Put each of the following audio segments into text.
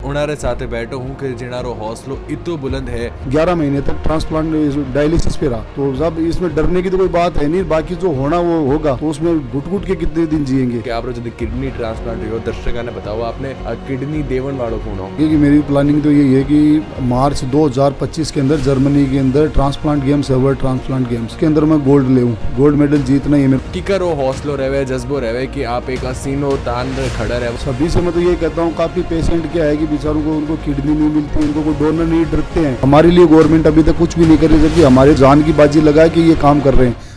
उनारे साथे बैठो हूँ कि जिनारो हौसलो इतो बुलंद है। 11 महीने तक ट्रांसप्लांट डायलिसिस पे रहा, तो जब इसमें डरने की तो कोई बात है नहीं, बाकी जो होना वो होगा, तो उसमें घुट के कितने दिन जिएंगे। कि आप जो किडनी ट्रांसप्लांट हुई दर्शकों ने बताओ आपने किडनी देवन वालों कौन हो? क्योंकि मेरी प्लानिंग तो यही है कि मार्च 2025 के अंदर जर्मनी के अंदर ट्रांसप्लांट गेम्स है, वर्ल्ड ट्रांसप्लांट गेम्स के अंदर मैं गोल्ड ले, गोल्ड मेडल जीतना ही है मेरे। की करो हौसलो रहे जज्बो रहे कि आप एक हसीनो तान खड़ा रहे। सभी से मैं तो ये कहता हूँ, काफी पेशेंट क्या है कि बेचारों को उनको किडनी नहीं मिलती, उनको कोई डोनर नहीं, डरते हैं। हमारे लिए गवर्नमेंट अभी तक कुछ भी नहीं कर रही, जबकि हमारे जान की बाजी लगा के ये काम कर रहे हैं।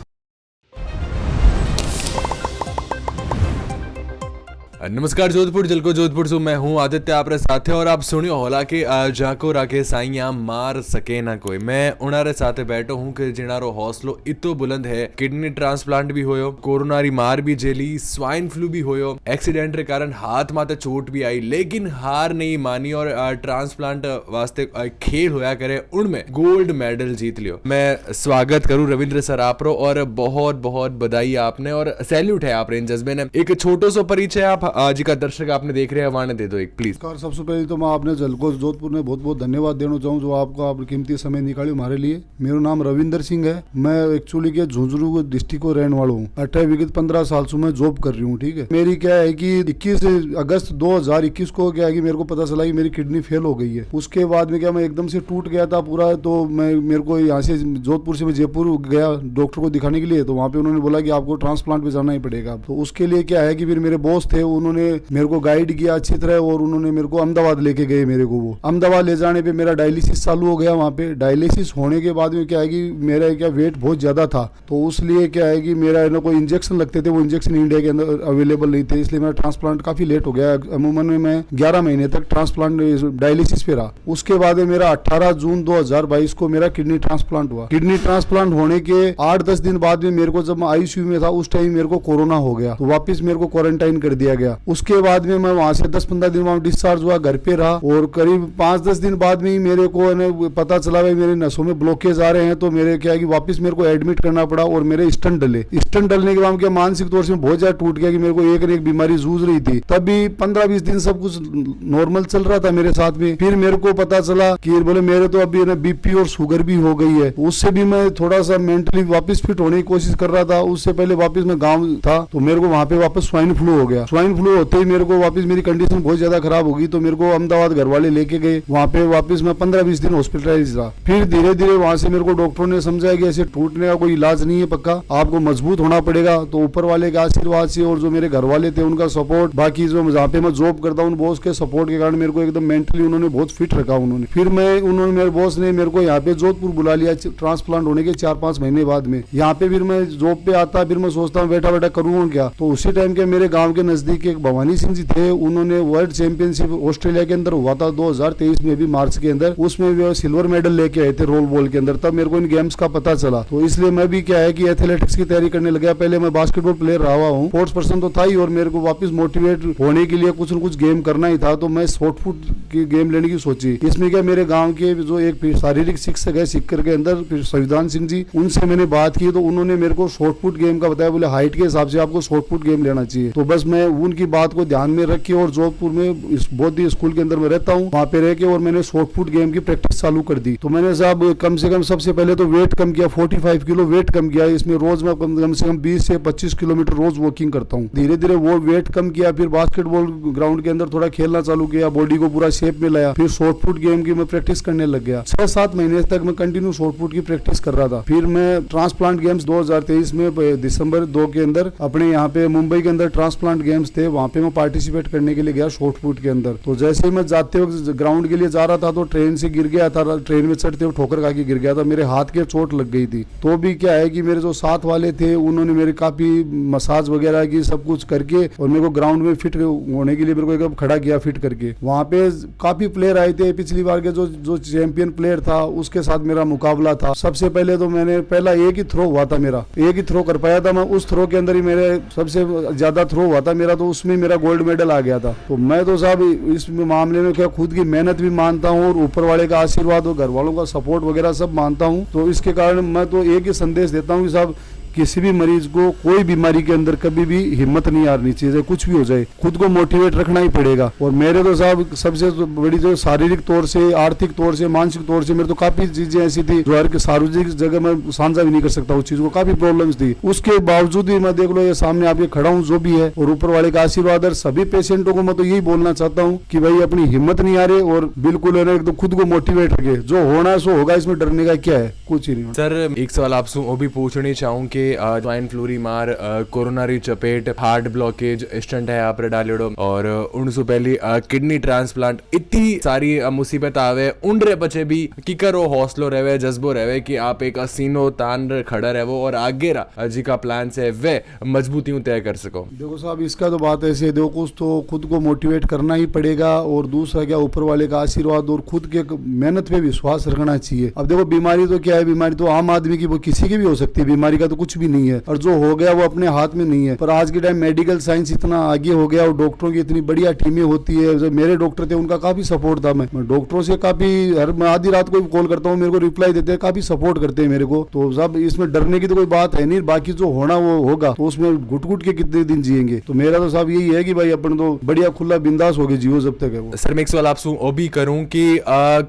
नमस्कार जोधपुर जलको जोधपुर से मैं हूं आदित्य आपरे साथे और आप सुनियो होला कि जाको राके साइया मार सके ना कोई। मैं उनारे साथे बैठो हूं कि जिनारो हौसलो इतो बुलंद है। किडनी ट्रांसप्लांट भी होयो, कोरोनारी मार भी झेली, स्वाइन फ्लू भी होयो, एक्सीडेंट के कारण हाथ माथे चोट भी आई, लेकिन हार नहीं मानी और ट्रांसप्लांट वास्ते खेल होया करे, उनमें गोल्ड मेडल जीत लियो। मैं स्वागत करूं रविंद्र सर आपरो और बहुत बहुत बधाई आपने और सैल्यूट है आप इन जज्बे ने। एक छोटो सो परिचय आप जी का दर्शक आपने देख रहे हैं वाने दे दो एक प्लीज। सबसे पहले तो मैं आपने जलको जोधपुर में बहुत बहुत धन्यवाद देना चाहूँ, जो आपका आप कीमती समय निकाली हमारे लिए। मेरा नाम रविंदर सिंह है, मैं एक्चुअली के झुंझुनू डिस्ट्रिक्ट को रहने वाला हूँ। 18 विगत 15 साल से मैं जॉब कर रही हूँ। ठीक है, मेरी क्या है कि 21 अगस्त 2021 को क्या है कि मेरे को पता चला कि मेरी किडनी फेल हो गई है। उसके बाद में क्या मैं एकदम से टूट गया था पूरा, तो मैं मेरे को यहाँ से जोधपुर से मैं जयपुर गया डॉक्टर को दिखाने के लिए, तो वहाँ पे उन्होंने बोला कि आपको ट्रांसप्लांट पे जाना ही पड़ेगा। तो उसके लिए क्या है कि फिर मेरे बॉस थे, उन्होंने मेरे को गाइड किया अच्छी तरह और उन्होंने मेरे को अहमदाबाद लेके गए। मेरे को वो अहमदाबाद ले जाने पे मेरा डायलिसिस चालू हो गया। वहाँ पे डायलिसिस होने के बाद में क्या है कि मेरा क्या वेट बहुत ज्यादा था, तो उसलिए क्या है कि मेरा ना कोई इंजेक्शन लगते थे, वो इंजेक्शन इंडिया के अंदर अवेलेबल नहीं थे, इसलिए मेरा ट्रांसप्लांट काफी लेट हो गया। अमूमन में मैं 11 महीने तक ट्रांसप्लांट डायलिसिस पे रहा। उसके बाद मेरा 18 जून 2022 को मेरा किडनी ट्रांसप्लांट हुआ। किडनी ट्रांसप्लांट होने के 8-10 दिन बाद में मेरे को, जब मैं आईसीयू में था उस टाइम मेरे को कोरोना हो गया, तो वापिस मेरे को क्वारंटाइन कर दिया गया। उसके बाद में मैं वहां से 10-15 दिन वहां डिस्चार्ज हुआ, घर पे रहा और करीब 5-10 दिन बाद में ही मेरे को पता चला भाई मेरे नसों में ब्लॉकेज आ रहे हैं, तो मेरे क्या कि वापस मेरे को एडमिट करना पड़ा और मेरे स्टंट डले। स्टंट डलने के बाद क्या मानसिक तौर से बहुत ज्यादा टूट गया कि मेरे को एक न एक बीमारी जूझ रही थी। तब भी 15-20 दिन सब कुछ नॉर्मल चल रहा था मेरे साथ में। फिर मेरे को पता चला कि बोले मेरे तो अभी बीपी और शुगर भी हो गई है। उससे भी मैं थोड़ा सा मेंटली वापस फिट होने की कोशिश कर रहा था। उससे पहले वापस मैं गाँव था, तो मेरे को वहां पे वापस स्वाइन फ्लू हो गया। स्वाइन फ्लू होते ही मेरे को वापस मेरी कंडीशन बहुत ज्यादा खराब होगी, तो मेरे को अहमदाबाद घर वाले लेके गए। वहाँ पे वापस मैं 15-20 दिन हॉस्पिटलाइज रहा। फिर धीरे धीरे वहाँ से मेरे को डॉक्टरों ने समझाया कि ऐसे टूटने का कोई इलाज नहीं है पक्का, आपको मजबूत होना पड़ेगा। तो ऊपर वाले के आशीर्वाद से और जो मेरे घर वाले थे उनका सपोर्ट, बाकी जो जहाँ पे मैं जॉब करता हूँ बॉस के सपोर्ट के कारण मेरे को एकदम मेंटली उन्होंने बहुत फिट रखा। उन्होंने फिर मेरे बॉस ने मेरे को यहाँ पे जोधपुर बुला लिया ट्रांसप्लांट होने के 4-5 महीने बाद में। यहाँ पे फिर मैं जॉब पे आता, फिर मैं सोचता हूँ बैठा बैठा करूँगा क्या। तो उसी टाइम के मेरे गाँव के नजदीक एक भवानी सिंह जी थे, उन्होंने वर्ल्ड चैंपियनशिप ऑस्ट्रेलिया के अंदर हुआ था 2023 में भी मार्च के अंदर, उसमें भी सिल्वर मेडल लेके आए थे रोल बॉल के अंदर। तब मेरे को इन गेम्स का पता चला, तो इसलिए मैं भी क्या है कि एथलेटिक्स की तैयारी करने लगा। पहले मैं बास्केटबॉल प्लेयर रहा हुआ हूँ, स्पोर्ट्स पर्सन तो था ही, और मेरे को वापस मोटिवेट होने के लिए कुछ न कुछ गेम करना ही था, तो मैं शॉर्ट फुट की गेम लेने की सोची। इसमें क्या मेरे गाँव के जो एक शारीरिक शिक्षक है सिक्कर के अंदर संविधान सिंह जी, उनसे मैंने बात की, तो उन्होंने मेरे को शॉर्ट फुट गेम का बताया, बोले हाइट के हिसाब से आपको शॉर्ट फुट गेम लेना चाहिए। तो बस मैं उनकी बात को ध्यान में रखी और जोधपुर में बौद्ध स्कूल के अंदर में रहता हूँ, वहाँ पे रह के और मैंने शॉर्ट फुट गेम की प्रैक्टिस चालू कर दी। तो मैंने साहब कम से कम सबसे पहले तो वेट कम किया, 45 किलो वेट कम किया। इसमें रोज मैं कम से कम 20 से 25 किलोमीटर रोज वॉकिंग करता हूँ। धीरे धीरे वो वेट कम किया, फिर बास्केटबॉल ग्राउंड के अंदर थोड़ा खेलना चालू किया, बॉडी को पूरा शेप में लाया। फिर शॉर्ट फुट गेम की मैं प्रैक्टिस करने लग गया। 6-7 महीने तक मैं कंटिन्यू शॉर्ट फुट की प्रैक्टिस कर रहा था। फिर मैं ट्रांसप्लांट गेम्स 2023 में दिसंबर 2 के अंदर अपने यहाँ पे मुंबई के अंदर ट्रांसप्लांट गेम्स थे, वहाँ पे मैं पार्टिसिपेट करने के लिए गया शॉर्ट फुट के अंदर। तो जैसे ही मैं जाते वक्त ग्राउंड के लिए जा रहा था तो ट्रेन से गिर गया था, ट्रेन में चढ़ते हुए ठोकर खा के गिर गया था, मेरे हाथ के चोट लग गई थी। तो भी क्या है कि मेरे जो साथ वाले थे उन्होंने मेरे काफी मसाज वगैरह की सब कुछ करके और मेरे को ग्राउंड में फिट होने के लिए मेरे को एकदम खड़ा किया फिट करके। वहाँ पे काफी प्लेयर आए थे, पिछली बार के जो चैंपियन प्लेयर था उसके साथ मेरा मुकाबला था। सबसे पहले तो मैंने पहला एक ही थ्रो हुआ था, मेरा एक ही थ्रो कर पाया था मैं। उस थ्रो के अंदर ही मेरे सबसे ज्यादा थ्रो हुआ था मेरा, तो उसमें मेरा गोल्ड मेडल आ गया था। तो मैं तो साहब इस मामले में क्या खुद की मेहनत भी मानता हूँ और ऊपर वाले का आशीर्वाद और घर वालों का सपोर्ट वगैरह सब मानता हूँ। तो इसके कारण मैं तो एक ही संदेश देता हूँ कि साहब किसी भी मरीज को कोई बीमारी के अंदर कभी भी हिम्मत नहीं हारनी चाहिए, कुछ भी हो जाए खुद को मोटिवेट रखना ही पड़ेगा। और मेरे तो साहब सबसे बड़ी जो शारीरिक तौर से, आर्थिक तौर से, मानसिक तौर से मेरे तो काफी चीजें ऐसी थी जो हर सार्वजनिक जगह में साझा भी नहीं कर सकता, उस चीज को काफी प्रॉब्लम्स थी। उसके बावजूद भी मैं देख लो ये सामने आपके खड़ा हूँ जो भी है, और ऊपर वाले का आशीर्वाद है। सभी पेशेंटों को मैं तो यही बोलना चाहता हूँ कि भाई अपनी हिम्मत नहीं हारे और बिल्कुल है ना एकदम खुद को मोटिवेट रखे, जो होना है सो होगा, इसमें डरने का क्या है, कुछ ही नहीं। सर एक सवाल आपसे वो भी पूछनी चाहूँ कि स्वाइन फ्लू बीमार, कोरोनरी चपेट, हार्ट ब्लॉकेज, स्टंट है आप डालियो और उनसे पहले किडनी ट्रांसप्लांट, इतनी सारी मुसीबत आवे उनरे बचे भी की करो हौसलो रहे, जज्बो रहे कि आप एक सीनो तान खड़ा रहो और आगे जी का प्लान से वे मजबूती तय कर सको। देखो साहब इसका तो बात ऐसे है, देखो कुछ तो खुद को मोटिवेट करना ही पड़ेगा और दूसरा क्या ऊपर वाले का आशीर्वाद और खुद के मेहनत पे विश्वास रखना चाहिए। अब देखो बीमारी तो क्या है, बीमारी तो आम आदमी की वो किसी की भी हो सकती है, बीमारी का तो कुछ भी नहीं है और जो हो गया वो अपने हाथ में नहीं है। पर आज के टाइम मेडिकल साइंस इतना आगे हो गया और डॉक्टरों की इतनी बढ़िया टीमें होती है। जो मेरे डॉक्टर थे उनका काफी सपोर्ट था, मैं डॉक्टरों से काफी मैं आधी रात को कॉल करता हूँ, मेरे को रिप्लाई देते हैं, काफी सपोर्ट करते हैं मेरे को। तो सब इसमें डरने की तो कोई बात है नहीं, बाकी जो होना वो होगा, तो उसमें घुट घुट के कितने दिन जिएंगे। तो मेरा तो साहब यही है कि भाई अपन तो बढ़िया खुला बिंदास हो गए जियो जब तक है वो। सर मैं एक सवाल आपसे वो भी करूं कि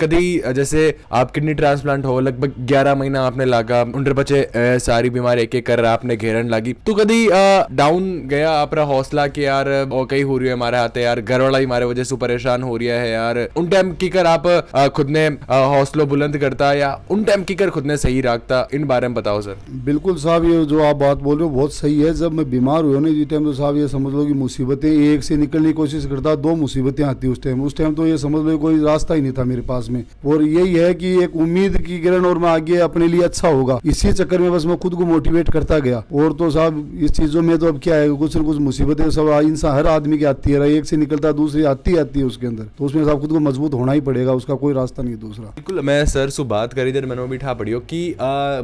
कभी जैसे आप किडनी ट्रांसप्लांट हो लगभग 11 महीना आपने लागा उनके बच्चे सारी बीमारी एक एक कर आपने घेरन लगी, तो कभी डाउन गया अपना हौसला कि यार कई हो रही है हमारे हाथ है यार, घर वाला ही हमारे वजह से परेशान हो रहा है यार, उन टाइम की कर आप खुद ने हौसला बुलंद करता या उन टाइम की कर खुद ने सही रखता, इन बारे में बताओ सर। बिल्कुल साहब ये जो आप बात बोल रहे हो बहुत सही है। जब मैं बीमार हुआ ना इस टाइम तो साहब ये समझ लो कि मुसीबतें एक से निकलने की कोशिश करता, दो मुसीबतें आती उस टाइम तो ये समझ लो कोई रास्ता ही नहीं था मेरे पास में। और यही है कि एक उम्मीद की किरण और मैं आगे अपने लिए अच्छा होगा, इसी चक्कर में बस मैं खुद को मोटिवेट करता गया। और तो साहब इस चीजों में तो अब क्या है, कुछ न कुछ मुसीबतें सब इंसान हर आदमी की आती है, एक से निकलता दूसरी आती है उसके अंदर, तो उसमें साहब खुद को मजबूत होना ही पड़ेगा, उसका कोई रास्ता नहीं दूसरा। बिल्कुल मैं सर से बात करी इधर मैंने भी ठा पड़ी हो कि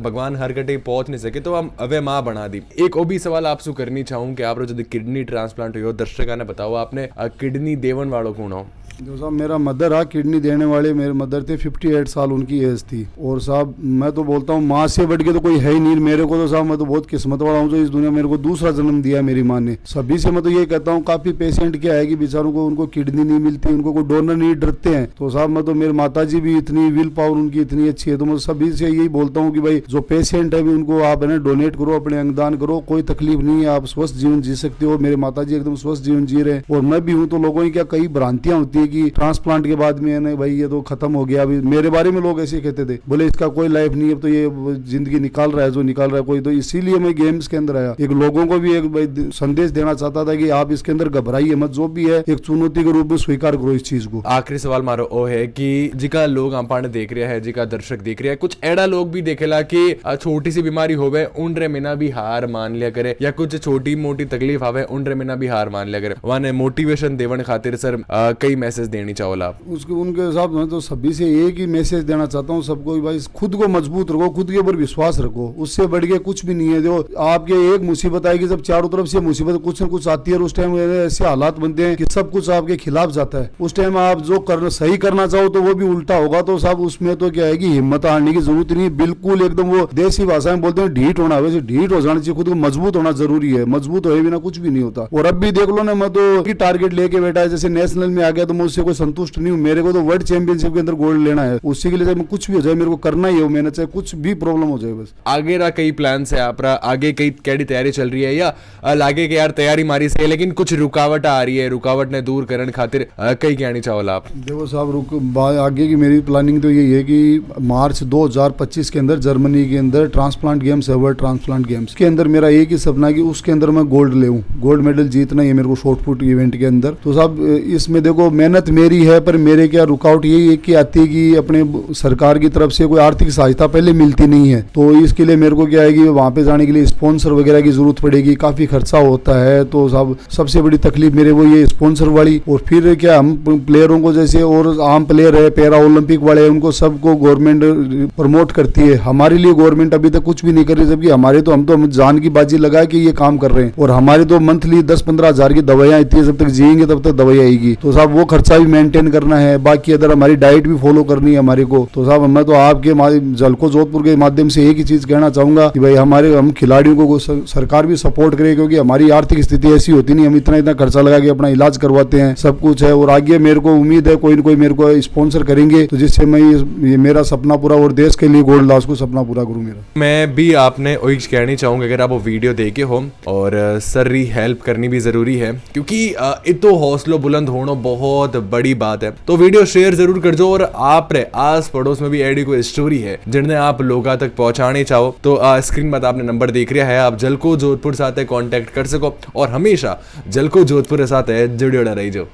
भगवान हर कटे पहुंच नहीं सके तो हम अवे माँ बना दी। एक वो भी सवाल आपसे करनी चाहूँ कि आप जो किडनी ट्रांसप्लांट हुई हो दर्शक ने बताओ आपने किडनी देवन वालों कौन हो? जो साहब मेरा मदर है किडनी देने वाले, मेरे मदर थे 58 साल उनकी एज थी। और साहब मैं तो बोलता हूँ माँ से बढ़ के तो कोई है ही नहीं मेरे को। तो साहब मैं तो बहुत किस्मत वाला हूँ जो इस दुनिया में मेरे को दूसरा जन्म दिया मेरी माँ ने। सभी से मैं तो ये कहता हूँ, काफी पेशेंट क्या है कि बेचारों को उनको किडनी नहीं मिलती, उनको कोई डोनर नहीं, डरते हैं। तो साहब मैं तो मेरी माता जी भी इतनी विल पावर उनकी इतनी अच्छी है, तो मैं सभी से यही बोलता हूँ कि भाई जो पेशेंट है उनको आप है ना डोनेट करो, अपने अंगदान करो, कोई तकलीफ नहीं है, आप स्वस्थ जीवन जी सकते हो। मेरे माता जी एकदम स्वस्थ जीवन जी रहे और मैं भी हूँ। तो लोगों की क्या कई भ्रांतियां होती है कि ट्रांसप्लांट के बाद में है भाई ये तो खत्म हो गया। अभी मेरे बारे में लोग ऐसे कहते थे, बोले इसका कोई लाइफ नहीं, अब तो ये जिंदगी निकाल रहा है जो निकाल रहा है कोई। तो इसीलिए मैं गेम्स के अंदर आया, एक लोगों को भी एक संदेश देना चाहता था कि आप इसके अंदर घबराइए मत, जो भी है एक चुनौती के रूप में स्वीकार करो इस चीज को। आखिरी सवाल मारो वो है कि जिका लोग आपाने देख रहा है, जिका दर्शक देख रहा है, कुछ ऐसा लोग भी देखेला कि छोटी सी बीमारी होवे उनरे में भी हार मान लिया करे, या कुछ छोटी मोटी तकलीफ आवे उनरे में भी हार मान लिया करे, वहां मोटिवेशन देवन खातिर सर कई मैसेज देनी चाहो आप उसके उनके हिसाब से तो सभी से एक ही मैसेज देना चाहता हूँ सबको, भाई खुद को मजबूत रखो, खुद के ऊपर विश्वास रखो, उससे बढ़ के कुछ भी नहीं है। जो आपके एक मुसीबत आएगी, जब चारों तरफ से मुसीबत कुछ न कुछ आती है, उस टाइम ऐसे हालात बनते हैं कि सब कुछ आपके खिलाफ जाता है। उस टाइम आप जो सही करना चाहो तो वो भी उल्टा होगा। तो साहब उसमें तो क्या है कि हिम्मत हारने की जरूरत नहीं, बिल्कुल एकदम वो देसी भाषा में बोलते हैं ढीठ होना, वैसे ढीठ हो जाना चाहिए, खुद को मजबूत होना जरूरी है, मजबूत होए बिना कुछ भी नहीं होता। और अब भी देख लो ना, मैं तो टारगेट लेके बैठा है, जैसे नेशनल में आ गया तो मैं उससे कोई संतुष्ट नहीं हूँ, मेरे को तो वर्ल्ड चैंपियनशिप के अंदर गोल्ड लेना है, उसी के लिए मैं कुछ भी हो जाए मेरे को करना ही हो, मेहनत चाहे कुछ भी प्रॉब्लम हो जाए बस। आगे रहा कई प्लान है आप आगे कई कैडी तैयारी चल रही है या लागे के यार तैयारी मारी से लेकिन कुछ रुकावट आ रही है, रुकावट ने दूर करने खातिर कई कहनी चाहो आप? देखो साहब आगे की मेरी प्लानिंग तो यही है कि मार्च 2025 के अंदर जर्मनी के अंदर ट्रांसप्लांट गेम्स है, वर्ल्ड ट्रांसप्लांट गेम्स के अंदर मेरा एक ही सपना है कि उसके अंदर मैं गोल्ड ले, गोल्ड मेडल जीतना है मेरे को शॉर्ट पुट इवेंट के अंदर। तो साहब इसमें देखो मेहनत मेरी है, पर मेरे क्या रुकावट यही एक की आती है कि अपने सरकार की तरफ से कोई आर्थिक सहायता पहले मिलती नहीं है। तो इसके लिए मेरे को क्या है कि वहां पे जाने के लिए स्पॉन्सर वगैरह की जरूरत पड़ेगी, काफी खर्चा होता है। तो साहब सबसे बड़ी तकलीफ मेरे वो ये स्पॉन्सर वाली। और फिर क्या हम प्लेयरों को जैसे और आम प्लेयर है, पैरा ओलंपिक वाले हैं, उनको सबको गवर्नमेंट प्रमोट करती है, हमारे लिए गवर्नमेंट अभी तक कुछ भी नहीं कर रही, जबकि हमारे तो हम जान की बाजी लगा के ये काम कर रहे हैं। और हमारी तो मंथली 10-15 हजार की दवाइयां इतनी, जब तक जिएंगे तब तक दवाई आएगी। तो साहब वो खर्चा भी मेंटेन करना है, बाकी अदर हमारी डाइट भी फॉलो करनी है हमारे को। तो साहब मैं तो आपके जलको जोधपुर के माध्यम से एक ही चीज कहना चाहूंगा कि भाई हम खिलाड़ियों को सरकार भी सपोर्ट करे, क्योंकि हमारी आर्थिक स्थिति ऐसी होती नहीं, हम इतना खर्चा लगा के अपना इलाज करवाते हैं, सब कुछ है। और आगे मेरे को उम्मीद है कोई न कोई मेरे को स्पॉन्सर करेंगे, तो जिससे मैं ये मेरा सपना पूरा और देश के लिए गोल्ड लॉस को सपना पूरा करूँ मेरा। मैं भी आपने वही कहनी चाहूँगा, अगर आप वो वीडियो देखे हो और सर री हेल्प करनी भी जरूरी है, क्योंकि इतो हौसलो बुलंद होना बहुत बड़ी बात है। तो वीडियो शेयर जरूर कर दो, और आप रे आस पड़ोस में भी ऐडी कोई स्टोरी है जिन्हें आप लोगों तक पहुंचाने चाहो तो स्क्रीन पर आपने नंबर देख रहा है, आप जलको जोधपुर साथ कांटेक्ट कर सको और हमेशा जलको जोधपुर साथ जुड़े रही जाओ।